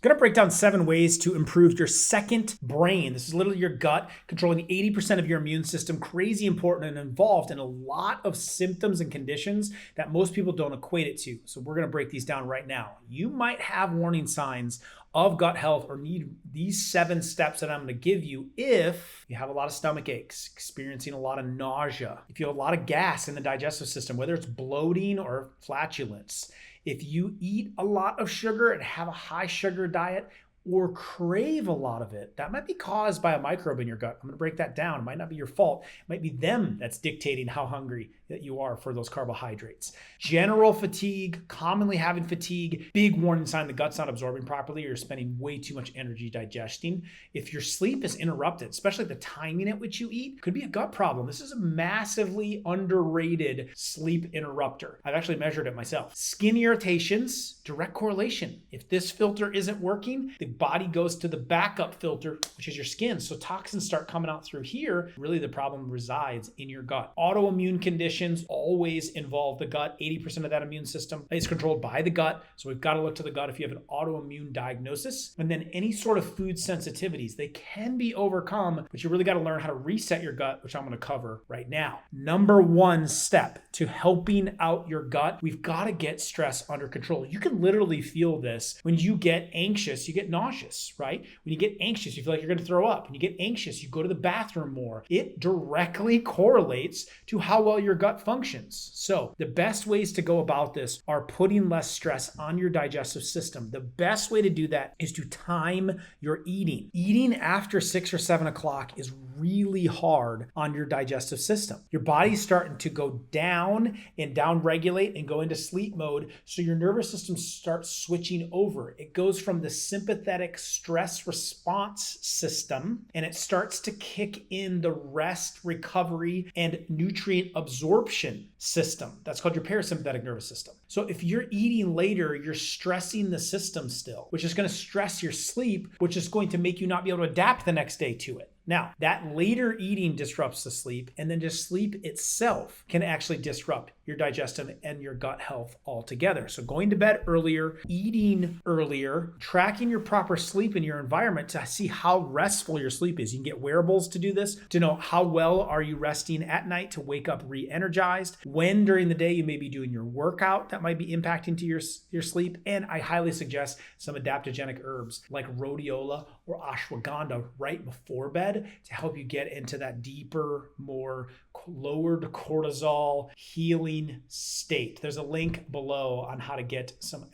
going to break down 7 ways to improve your second brain. This is literally your gut controlling 80% of your immune system. Crazy important and involved in a lot of symptoms and conditions that most people don't equate it to. So we're going to break these down right now. You might have warning signs of gut health or need these 7 steps that I'm going to give you if you have a lot of stomach aches, experiencing a lot of nausea, if you have a lot of gas in the digestive system, whether it's bloating or flatulence, if you eat a lot of sugar and have a high sugar diet or crave a lot of it, that might be caused by a microbe in your gut. I'm going to break that down. It might not be your fault. It might be them that's dictating how hungry that you are for those carbohydrates. General fatigue, commonly having fatigue, big warning sign the gut's not absorbing properly or you're spending way too much energy digesting. If your sleep is interrupted, especially the timing at which you eat, could be a gut problem. This is a massively underrated sleep interrupter. I've actually measured it myself. Skin irritations, direct correlation. If this filter isn't working, the body goes to the backup filter, which is your skin. So toxins start coming out through here. Really, the problem resides in your gut. Autoimmune conditions always involve the gut. 80% of that immune system is controlled by the gut. So we've got to look to the gut if you have an autoimmune diagnosis. And then any sort of food sensitivities, they can be overcome, but you really got to learn how to reset your gut, which I'm going to cover right now. Number 1 step to helping out your gut, we've got to get stress under control. You can literally feel this when you get anxious, you get nauseous, right? When you get anxious, you feel like you're going to throw up. When you get anxious, you go to the bathroom more. It directly correlates to how well your gut functions. So the best ways to go about this are putting less stress on your digestive system. The best way to do that is to time your eating. Eating after 6 or 7 o'clock is really hard on your digestive system. Your body's starting to go down and down regulate and go into sleep mode. So your nervous system starts switching over. It goes from the sympathetic stress response system and it starts to kick in the rest, recovery, and nutrient absorption system. That's called your parasympathetic nervous system. So if you're eating later, you're stressing the system still, which is going to stress your sleep, which is going to make you not be able to adapt the next day to it. Now, that later eating disrupts the sleep, and then just sleep itself can actually disrupt your digestive and your gut health altogether. So going to bed earlier, eating earlier, tracking your proper sleep in your environment to see how restful your sleep is. You can get wearables to do this, to know how well are you resting at night to wake up re-energized, when during the day you may be doing your workout that might be impacting to your sleep. And I highly suggest some adaptogenic herbs like rhodiola or ashwagandha right before bed to help you get into that deeper, more lowered cortisol healing state. There's a link below on how to get some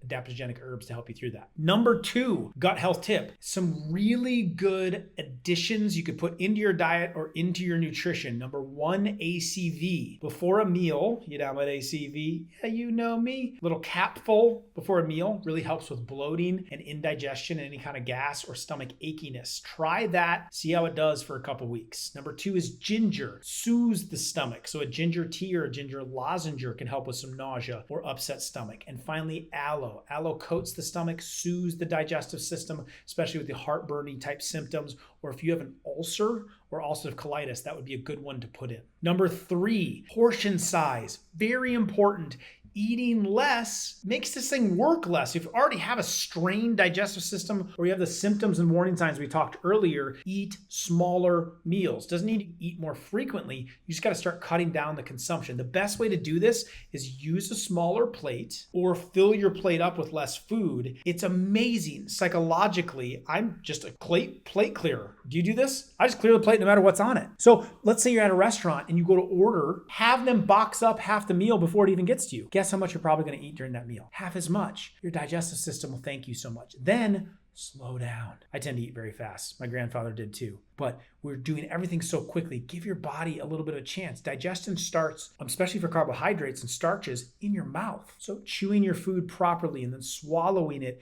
adaptogenic herbs to help you through that. Number 2, gut health tip. Some really good additions you could put into your diet or into your nutrition. Number 1, ACV. Before a meal, you down with ACV? Yeah, you know me. Little capful before a meal really helps with bloating and indigestion and any kind of gas or stomach achiness. Try that. See how it does for a couple weeks. Number 2 is ginger. Soothes the stomach. So a ginger tea or a ginger lozenge can help with some nausea or upset stomach. And finally, aloe. Aloe coats the stomach, soothes the digestive system, especially with the heartburning type symptoms. Or if you have an ulcer or ulcerative colitis, that would be a good one to put in. Number 3, portion size. Very important. Eating less makes this thing work less. If you already have a strained digestive system or you have the symptoms and warning signs we talked earlier, eat smaller meals. Doesn't need to eat more frequently. You just got to start cutting down the consumption. The best way to do this is use a smaller plate or fill your plate up with less food. It's amazing. Psychologically, I'm just a plate clearer. Do you do this? I just clear the plate no matter what's on it. So let's say you're at a restaurant and you go to order, have them box up half the meal before it even gets to you. Guess how much you're probably going to eat during that meal? Half as much. Your digestive system will thank you so much. Then slow down. I tend to eat very fast. My grandfather did too. But we're doing everything so quickly. Give your body a little bit of a chance. Digestion starts, especially for carbohydrates and starches, in your mouth. So chewing your food properly and then swallowing it,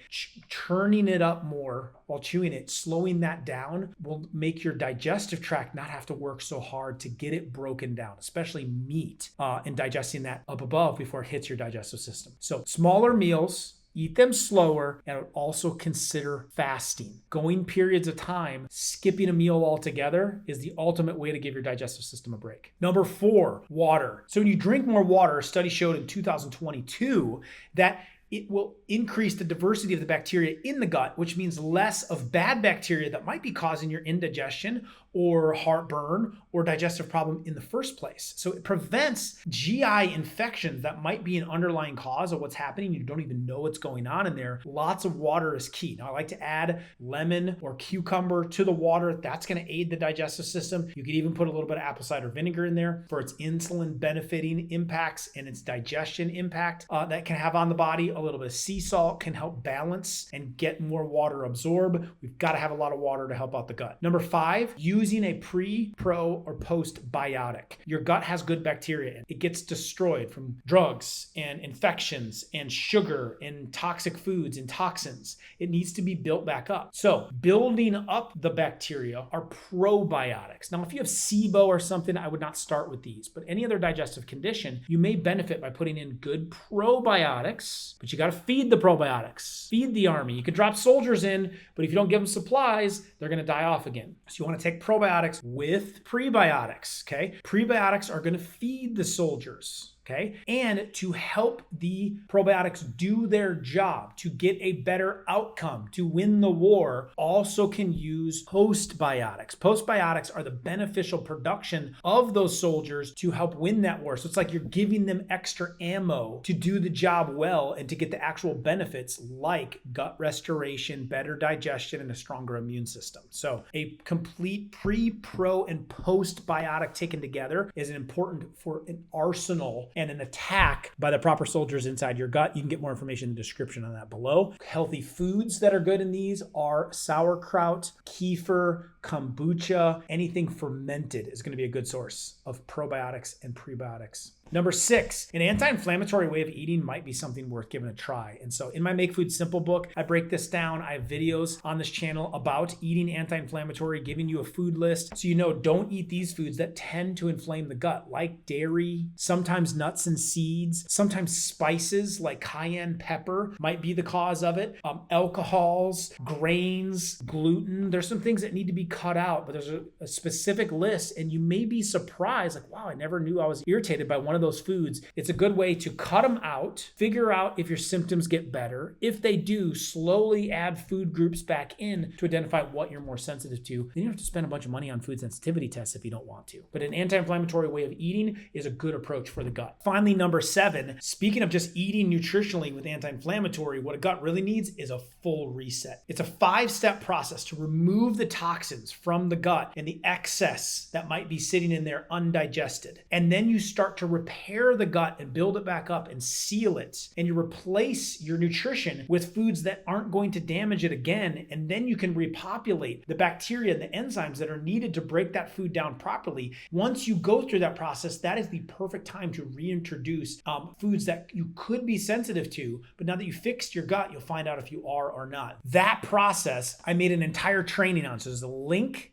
churning it up more while chewing it, slowing that down will make your digestive tract not have to work so hard to get it broken down, especially meat, and digesting that up above before it hits your digestive system. So smaller meals, eat them slower, and also consider fasting. Going periods of time, skipping a meal altogether is the ultimate way to give your digestive system a break. Number 4, water. So when you drink more water, a study showed in 2022 that it will increase the diversity of the bacteria in the gut, which means less of bad bacteria that might be causing your indigestion or heartburn or digestive problem in the first place. So it prevents GI infections that might be an underlying cause of what's happening. You don't even know what's going on in there. Lots of water is key. Now, I like to add lemon or cucumber to the water. That's going to aid the digestive system. You could even put a little bit of apple cider vinegar in there for its insulin benefiting impacts and its digestion impact that can have on the body. A little bit of sea salt can help balance and get more water absorbed. We've got to have a lot of water to help out the gut. Number 5, using a pre, pro, or postbiotic. Your gut has good bacteria. It gets destroyed from drugs and infections and sugar and toxic foods and toxins. It needs to be built back up. So building up the bacteria are probiotics. Now, if you have SIBO or something, I would not start with these, but any other digestive condition, you may benefit by putting in good probiotics, but you got to feed the probiotics, feed the army. You could drop soldiers in, but if you don't give them supplies, they're going to die off again. So you want to take probiotics with prebiotics, okay? Prebiotics are going to feed the soldiers. Okay. And to help the probiotics do their job, to get a better outcome, to win the war, also can use postbiotics. Postbiotics are the beneficial production of those soldiers to help win that war. So it's like you're giving them extra ammo to do the job well and to get the actual benefits like gut restoration, better digestion, and a stronger immune system. So a complete pre, pro, and postbiotic taken together is important for an arsenal and an attack by the proper soldiers inside your gut. You can get more information in the description on that below. Healthy foods that are good in these are sauerkraut, kefir, kombucha. Anything fermented is going to be a good source of probiotics and prebiotics. Number 6, an anti-inflammatory way of eating might be something worth giving a try. And so in my Make Food Simple book, I break this down. I have videos on this channel about eating anti-inflammatory, giving you a food list. So you know, don't eat these foods that tend to inflame the gut, like dairy, sometimes nuts and seeds, sometimes spices like cayenne pepper might be the cause of it. Alcohols, grains, gluten. There's some things that need to be cut out, but there's a specific list, and you may be surprised, like, wow, I never knew I was irritated by one of those foods. It's a good way to cut them out, figure out if your symptoms get better. If they do, slowly add food groups back in to identify what you're more sensitive to. Then you don't have to spend a bunch of money on food sensitivity tests if you don't want to. But an anti-inflammatory way of eating is a good approach for the gut. Finally, number 7, speaking of just eating nutritionally with anti-inflammatory, what a gut really needs is a full reset. It's a 5-step process to remove the toxins from the gut and the excess that might be sitting in there undigested. And then you start to repair the gut and build it back up and seal it. And you replace your nutrition with foods that aren't going to damage it again. And then you can repopulate the bacteria and the enzymes that are needed to break that food down properly. Once you go through that process, that is the perfect time to reintroduce foods that you could be sensitive to. But now that you fixed your gut, you'll find out if you are or not. That process, I made an entire training on. So there's a link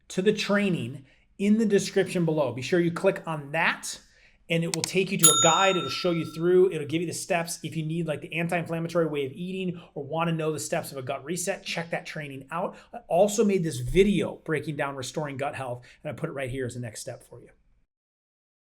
to the training in the description below. Be sure you click on that, and it will take you to a guide. It'll show you through. It'll give you the steps. If you need like the anti-inflammatory way of eating or want to know the steps of a gut reset, check that training out. I also made this video breaking down restoring gut health, and I put it right here as the next step for you.